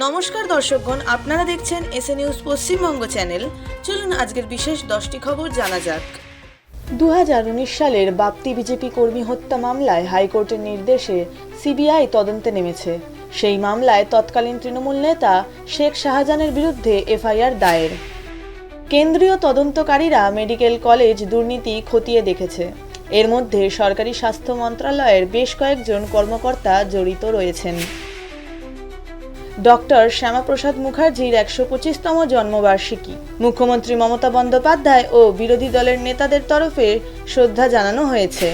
নমস্কার দর্শকগণ, আপনারা দেখছেন এসএ নিউজ পশ্চিমবঙ্গ চ্যানেল। চলুন আজকের বিশেষ 10টি খবর জানা যাক। 2019 সালের বাপ্তি বিজেপি কর্মী হত্যা মামলায় হাইকোর্টের নির্দেশে সিবিআই তদন্তে নেমেছে। সেই মামলায় তৎকালীন তৃণমূল নেতা শেখ শাহজাহানের বিরুদ্ধে এফআইআর দায়ের। কেন্দ্রীয় তদন্তকারীরা মেডিকেল কলেজ দুর্নীতি খতিয়ে দেখেছে। এর মধ্যে সরকারি স্বাস্থ্য মন্ত্রণালয়ের বেশ কয়েকজন কর্মকর্তা জড়িত রয়েছেন। ডক্টর শ্যামাপ্রসাদ মুখার্জির 125তম জন্মবার্ষিকী। মুখ্যমন্ত্রী মমতা বন্দ্যোপাধ্যায় ও বিরোধী দলের নেতাদের তরফে শ্রদ্ধা জানানো হয়েছে।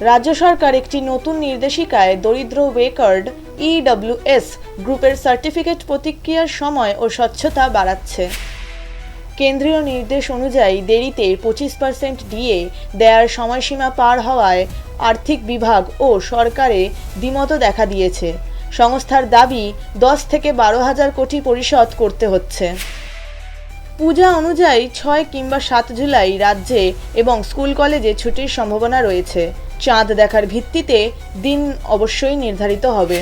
রাজ্য সরকার একটি নতুন নির্দেশিকায় দরিদ্র ওয়েকার্ড ইডব্লিউএস গ্রুপের সার্টিফিকেট প্রতিক্রিয়ার সময় ও স্বচ্ছতা বাড়াচ্ছে। কেন্দ্রীয় নির্দেশ অনুযায়ী দেরিতে 25% ডিএ দেয়ার সময়সীমা পার হওয়ায় আর্থিক বিভাগ ও সরকারে দ্বিমত দেখা দিয়েছে। সংস্থার দাবি 10 থেকে 12,000 কোটি পরিশোধ করতে হচ্ছে। পূজা অনুযায়ী 6 কিংবা 7 জুলাই রাজ্যে এবং স্কুল কলেজে ছুটির সম্ভাবনা রয়েছে। চাঁদ দেখার ভিত্তিতে দিন অবশ্যই নির্ধারিত হবে।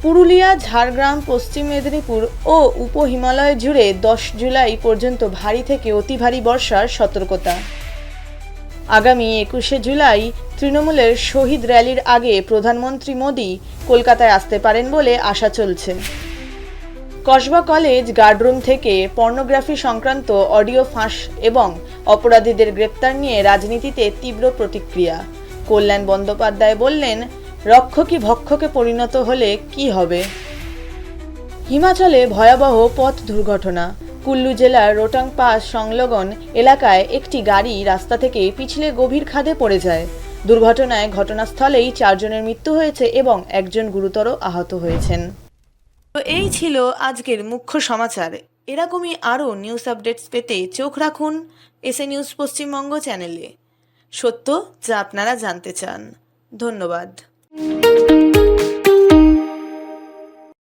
পুরুলিয়া, ঝাড়গ্রাম, পশ্চিম মেদিনীপুর ও উপ হিমালয় জুড়ে 10 জুলাই পর্যন্ত ভারী থেকে অতি ভারী বর্ষার সতর্কতা। আগামী 21শে জুলাই তৃণমূলের শহীদ র্যালির আগে প্রধানমন্ত্রী মোদি কলকাতায় আসতে পারেন বলে আশা চলছে। কসবা কলেজ গার্ডরুম থেকে পর্নোগ্রাফি সংক্রান্ত অডিও ফাঁস এবং অপরাধীদের গ্রেপ্তার নিয়ে রাজনীতিতে তীব্র প্রতিক্রিয়া। কল্যাণ বন্দ্যোপাধ্যায় বললেন, রক্ষকই ভক্ষকে পরিণত হলে কি হবে? হিমাচলে ভয়াবহ পথ দুর্ঘটনা। কুল্লু জেলার রোটাং পাস সংলগ্ন এলাকায় একটি গাড়ি রাস্তা থেকে পিছলে গভীর খাদে পড়ে যায়। দুর্ঘটনায় ঘটনাস্থলেই 4 জনের মৃত্যু হয়েছে এবং 1 জন গুরুতর আহত হয়েছেন। তো এই ছিল আজকের মুখ্য সমাচার। এরকমই আরও নিউজ আপডেটস পেতে চোখ রাখুন এসএ নিউজ পশ্চিমবঙ্গ চ্যানেলে। সত্য যা আপনারা জানতে চান। ধন্যবাদ।